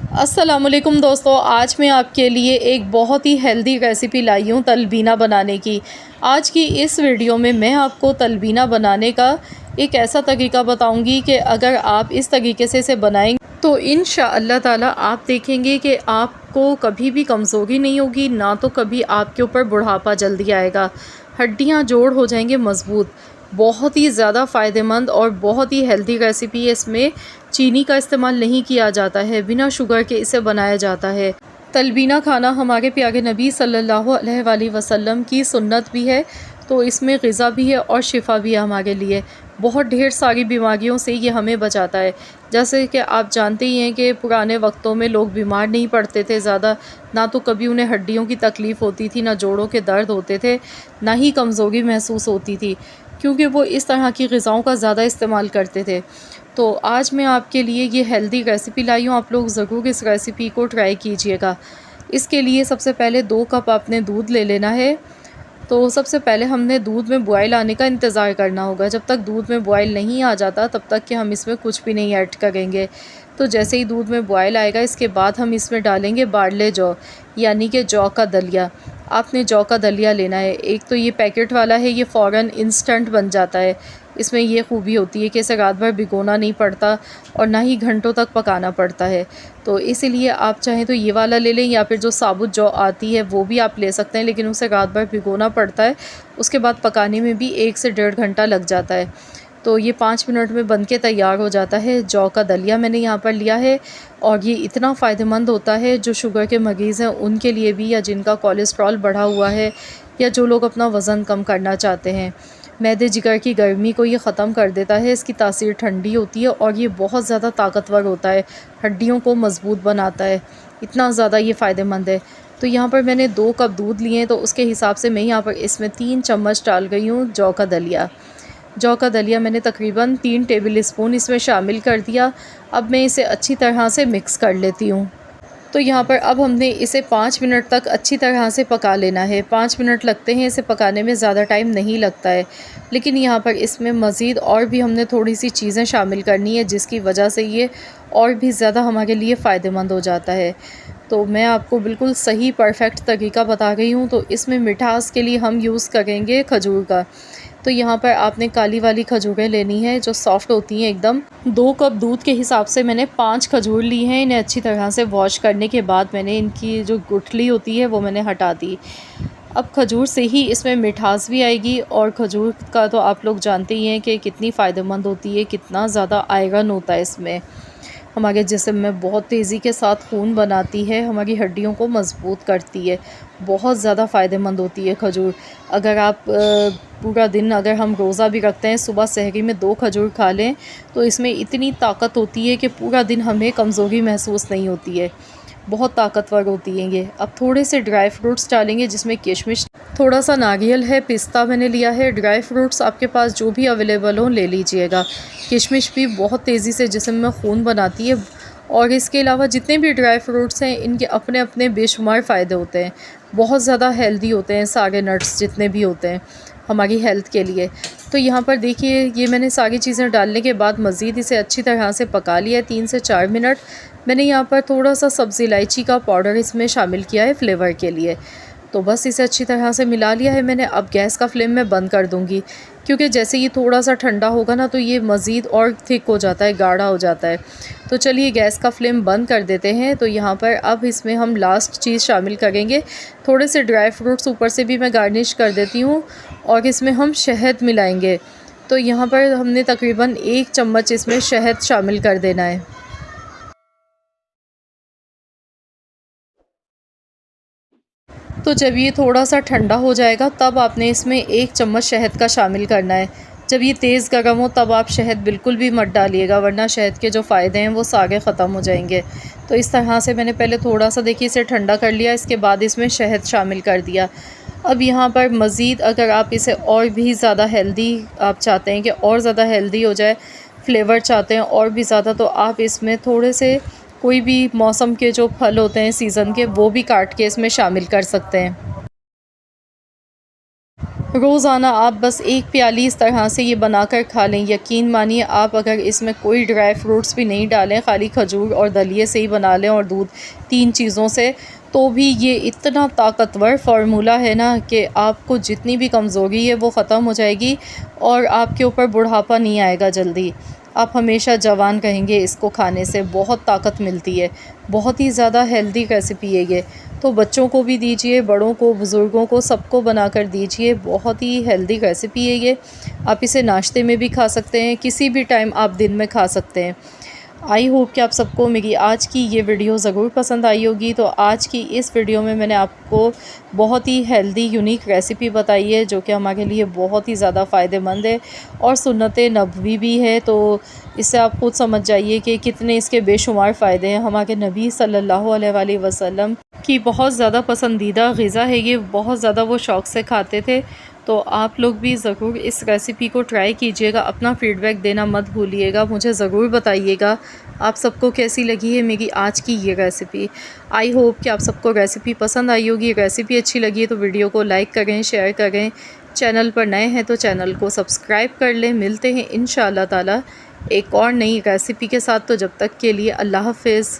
अस्सलामुअलैकुम दोस्तों, आज मैं आपके लिए एक बहुत ही हेल्दी रेसिपी लाई हूँ तलबीना बनाने की। आज की इस वीडियो में मैं आपको तलबीना बनाने का एक ऐसा तरीका बताऊँगी कि अगर आप इस तरीके से इसे बनाएंगे तो इंशाअल्लाह ताला आप देखेंगे कि आपको कभी भी कमज़ोरी नहीं होगी, ना तो कभी आपके ऊपर बुढ़ापा जल्दी आएगा। हड्डियाँ जोड़ हो जाएंगे मज़बूत। बहुत ही ज़्यादा फ़ायदेमंद और बहुत ही हेल्दी रेसिपी है। इसमें चीनी का इस्तेमाल नहीं किया जाता है, बिना शुगर के इसे बनाया जाता है। तलबीना खाना हमारे प्यारे नबी सल्लल्लाहु अलैहि वसल्लम की सुन्नत भी है, तो इसमें ग़िज़ा भी है और शिफ़ा भी है हमारे लिए। बहुत ढेर सारी बीमारियों से ये हमें बचाता है। जैसे कि आप जानते ही हैं कि पुराने वक्तों में लोग बीमार नहीं पड़ते थे ज़्यादा, ना तो कभी उन्हें हड्डियों की तकलीफ़ होती थी, ना जोड़ों के दर्द होते थे, ना ही कमज़ोरी महसूस होती थी, क्योंकि वो इस तरह की ग़िज़ाओं का ज़्यादा इस्तेमाल करते थे। तो आज मैं आपके लिए ये हेल्दी रेसिपी लाई हूँ, आप लोग ज़रूर इस रेसिपी को ट्राई कीजिएगा। इसके लिए सबसे पहले 2 कप आपने दूध ले लेना है। तो सबसे पहले हमने दूध में बॉयल आने का इंतज़ार करना होगा। जब तक दूध में बॉयल नहीं आ जाता तब तक कि हम इसमें कुछ भी नहीं ऐड करेंगे। तो जैसे ही दूध में बॉयल आएगा, इसके बाद हम इसमें डालेंगे बारले जौ, यानी कि जौ का दलिया। आपने जौ का दलिया लेना है। एक तो ये पैकेट वाला है, ये फ़ौरन इंस्टेंट बन जाता है। इसमें ये खूबी होती है कि इसे रात भर भिगोना नहीं पड़ता और ना ही घंटों तक पकाना पड़ता है। तो इसीलिए आप चाहें तो ये वाला ले लें, या फिर जो साबुत जौ आती है वो भी आप ले सकते हैं, लेकिन उसे रात भर भिगोना पड़ता है। उसके बाद पकाने में भी 1 से 1.5 घंटा लग जाता है। तो ये 5 मिनट में बन के तैयार हो जाता है। जौ का दलिया मैंने यहाँ पर लिया है और ये इतना फ़ायदेमंद होता है जो शुगर के मरीज़ हैं उनके लिए भी, या जिनका कोलेस्ट्रॉल बढ़ा हुआ है, या जो लोग अपना वज़न कम करना चाहते हैं। मैदे जिगर की गर्मी को ये ख़त्म कर देता है। इसकी तासीर ठंडी होती है और ये बहुत ज़्यादा ताकतवर होता है, हड्डियों को मज़बूत बनाता है। इतना ज़्यादा ये फ़ायदेमंद है। तो यहाँ पर मैंने 2 कप दूध लिए हैं, तो उसके हिसाब से मैं यहाँ पर इसमें 3 चम्मच डाल गई हूँ जौ का दलिया। जौ का दलिया मैंने तकरीबन 3 टेबल स्पून इसमें शामिल कर दिया। अब मैं इसे अच्छी तरह से मिक्स कर लेती हूँ। तो यहाँ पर अब हमने इसे 5 मिनट तक अच्छी तरह से पका लेना है। 5 मिनट लगते हैं इसे पकाने में, ज़्यादा टाइम नहीं लगता है। लेकिन यहाँ पर इसमें मज़ीद और भी हमने थोड़ी सी चीज़ें शामिल करनी है, जिसकी वजह से ये और भी ज़्यादा हमारे लिए फ़ायदेमंद हो जाता है। तो मैं आपको बिल्कुल सही परफ़ेक्ट तरीका बता रही हूँ। तो इसमें मिठास के लिए हम यूज़ करेंगे खजूर का। तो यहाँ पर आपने काली वाली खजूरें लेनी है जो सॉफ़्ट होती हैं एकदम। 2 कप दूध के हिसाब से मैंने 5 खजूर ली हैं। इन्हें अच्छी तरह से वॉश करने के बाद मैंने इनकी जो गुठली होती है वो मैंने हटा दी। अब खजूर से ही इसमें मिठास भी आएगी, और खजूर का तो आप लोग जानते ही हैं कि कितनी फ़ायदेमंद होती है, कितना ज़्यादा आयरन होता है इसमें। हमारे जिस्म में बहुत तेज़ी के साथ खून बनाती है, हमारी हड्डियों को मज़बूत करती है। बहुत ज़्यादा फ़ायदेमंद होती है खजूर। अगर आप पूरा दिन, अगर हम रोज़ा भी रखते हैं, सुबह सहरी में 2 खजूर खा लें तो इसमें इतनी ताकत होती है कि पूरा दिन हमें कमज़ोरी महसूस नहीं होती है। बहुत ताकतवर होती हैं ये। अब थोड़े से ड्राई फ्रूट्स डालेंगे, जिसमें किशमिश, थोड़ा सा नारियल है, पिस्ता मैंने लिया है। ड्राई फ्रूट्स आपके पास जो भी अवेलेबल हो ले लीजिएगा। किशमिश भी बहुत तेज़ी से जिस्म में खून बनाती है। और इसके अलावा जितने भी ड्राई फ्रूट्स हैं, इनके अपने अपने बेशुमार फ़ायदे होते हैं। बहुत ज़्यादा हेल्दी होते हैं सारे नट्स जितने भी होते हैं हमारी हेल्थ के लिए। तो यहाँ पर देखिए, ये मैंने सारी चीज़ें डालने के बाद मज़ीद इसे अच्छी तरह से पका लिया है 3 से 4 मिनट। मैंने यहाँ पर थोड़ा सा सब्ज़ी इलायची का पाउडर इसमें शामिल किया है फ्लेवर के लिए। तो बस इसे अच्छी तरह से मिला लिया है मैंने। अब गैस का फ्लेम मैं बंद कर दूँगी, क्योंकि जैसे ये थोड़ा सा ठंडा होगा ना तो ये मज़ीद और थिक हो जाता है, गाढ़ा हो जाता है। तो चलिए गैस का फ्लेम बंद कर देते हैं। तो यहाँ पर अब इसमें हम लास्ट चीज़ शामिल करेंगे, थोड़े से ड्राई फ्रूट्स ऊपर से भी मैं गार्निश कर देती हूँ, और इसमें हम शहद मिलाएंगे। तो यहाँ पर हमने तकरीबन 1 चम्मच इसमें शहद शामिल कर देना है। तो जब ये थोड़ा सा ठंडा हो जाएगा तब आपने इसमें 1 चम्मच शहद का शामिल करना है। जब ये तेज़ गर्म हो तब आप शहद बिल्कुल भी मत डालिएगा, वरना शहद के जो फ़ायदे हैं वो सारे ख़त्म हो जाएंगे। तो इस तरह से मैंने पहले थोड़ा सा, देखिए, इसे ठंडा कर लिया, इसके बाद इसमें शहद शामिल कर दिया। अब यहाँ पर मज़ीद अगर आप इसे और भी ज़्यादा हेल्दी आप चाहते हैं कि और ज़्यादा हेल्दी हो जाए, फ्लेवर चाहते हैं और भी ज़्यादा, तो आप इसमें थोड़े से कोई भी मौसम के जो फल होते हैं सीज़न के, वो भी काट के इसमें शामिल कर सकते हैं। रोज़ाना आप बस एक प्याली इस तरह से ये बनाकर खा लें, यकीन मानिए आप अगर इसमें कोई ड्राई फ्रूट्स भी नहीं डालें, खाली खजूर और दलिए से ही बना लें और दूध, 3 चीज़ों से, तो भी ये इतना ताकतवर फ़ॉर्मूला है ना कि आपको जितनी भी कमज़ोरी है वो ख़त्म हो जाएगी और आपके ऊपर बुढ़ापा नहीं आएगा जल्दी। आप हमेशा जवान रहेंगे इसको खाने से, बहुत ताकत मिलती है। बहुत ही ज़्यादा हेल्दी रेसिपी है ये। तो बच्चों को भी दीजिए, बड़ों को, बुज़ुर्गों को, सबको बनाकर दीजिए। बहुत ही हेल्दी रेसिपी है ये। आप इसे नाश्ते में भी खा सकते हैं, किसी भी टाइम आप दिन में खा सकते हैं। आई होप कि आप सबको मेरी आज की ये वीडियो ज़रूर पसंद आई होगी। तो आज की इस वीडियो में मैंने आपको बहुत ही हेल्दी यूनिक रेसिपी बताई है जो कि हमारे लिए बहुत ही ज़्यादा फ़ायदेमंद है और सुन्नत नबवी भी है। तो इससे आप खुद समझ जाइए कि कितने इसके बेशुमार फ़ायदे हैं। हमारे नबी सल्लल्लाहु अलैहि वसल्लम की बहुत ज़्यादा पसंदीदा ग़िज़ा है ये, बहुत ज़्यादा वो शौक़ से खाते थे। तो आप लोग भी ज़रूर इस रेसिपी को ट्राई कीजिएगा। अपना फ़ीडबैक देना मत भूलिएगा, मुझे ज़रूर बताइएगा आप सबको कैसी लगी है मेरी आज की ये रेसिपी। आई होप कि आप सबको रेसिपी पसंद आई होगी। रेसिपी अच्छी लगी है तो वीडियो को लाइक करें, शेयर करें। चैनल पर नए हैं तो चैनल को सब्सक्राइब कर लें। मिलते हैं इंशाअल्लाह ताला एक और नई रेसिपी के साथ। तो जब तक के लिए अल्लाह हाफ़िज़।